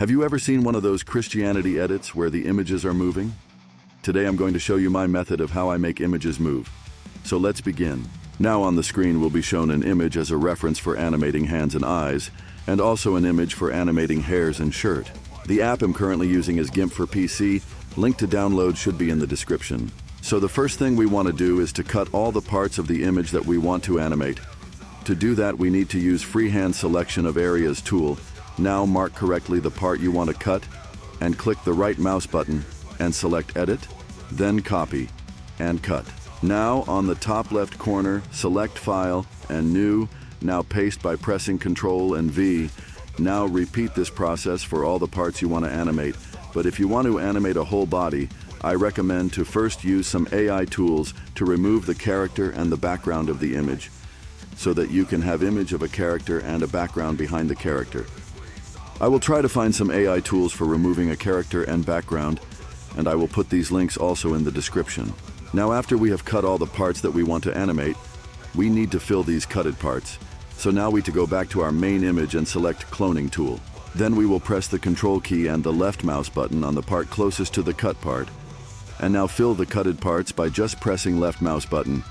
Have you ever seen one of those Christianity edits where the images are moving? Today I'm going to show you my method of how I make images move. So let's begin. Now on the screen will be shown an image as a reference for animating hands and eyes, and also an image for animating hairs and shirt. The app I'm currently using is GIMP for PC. Link to download should be in the description. So the first thing we want to do is to cut all the parts of the image that we want to animate. To do that, we need to use freehand selection of areas tool. Now mark correctly the part you want to cut and click the right mouse button and select Edit, then Copy and Cut. Now on the top left corner, select File and New. Now paste by pressing Ctrl and V. Now repeat this process for all the parts you want to animate. But if you want to animate a whole body, I recommend to first use some AI tools to remove the character and the background of the image, so that you can have image of a character and a background behind the character. I will try to find some AI tools for removing a character and background, and I will put these links also in the description. Now after we have cut all the parts that we want to animate, we need to fill these cutted parts. So now we to go back to our main image and select Cloning tool. Then we will press the Control key and the left mouse button on the part closest to the cut part. And now fill the cutted parts by just pressing left mouse button.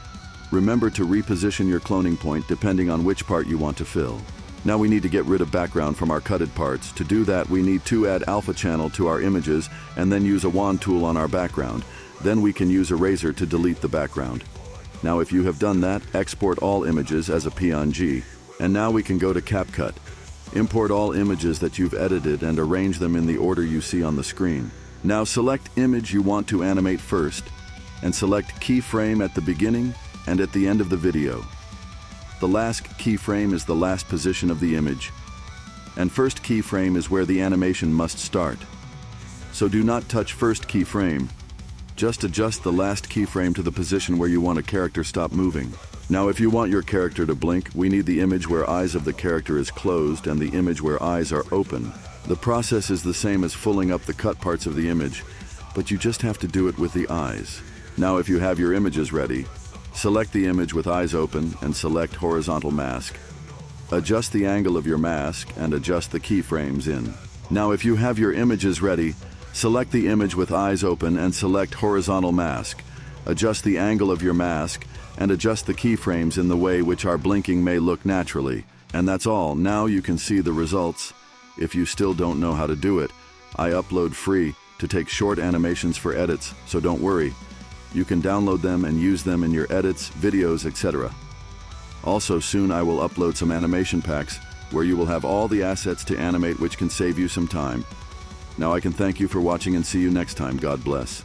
Remember to reposition your cloning point depending on which part you want to fill. Now we need to get rid of background from our cutted parts. To do that, we need to add alpha channel to our images and then use a wand tool on our background. Then we can use eraser to delete the background. Now if you have done that, export all images as a PNG. And now we can go to Capcut. Import all images that you've edited and arrange them in the order you see on the screen. Now select image you want to animate first and select keyframe at the beginning and at the end of the video. The last keyframe is the last position of the image, and first keyframe is where the animation must start. So do not touch first keyframe. Just adjust the last keyframe to the position where you want a character stop moving. Now if you want your character to blink, we need the image where eyes of the character is closed and the image where eyes are open. The process is the same as filling up the cut parts of the image, but you just have to do it with the eyes. Now if you have your images ready, select the image with eyes open and select horizontal mask. Adjust the angle of your mask and adjust the keyframes in. Now if you have your images ready, select the image with eyes open and select horizontal mask. Adjust the angle of your mask and adjust the keyframes in the way which our blinking may look naturally. And that's all. Now you can see the results. If you still don't know how to do it, I upload free to take short animations for edits, so don't worry. You can download them and use them in your edits, videos, etc. Also soon I will upload some animation packs where you will have all the assets to animate, which can save you some time. Now I can thank you for watching and see you next time. God bless.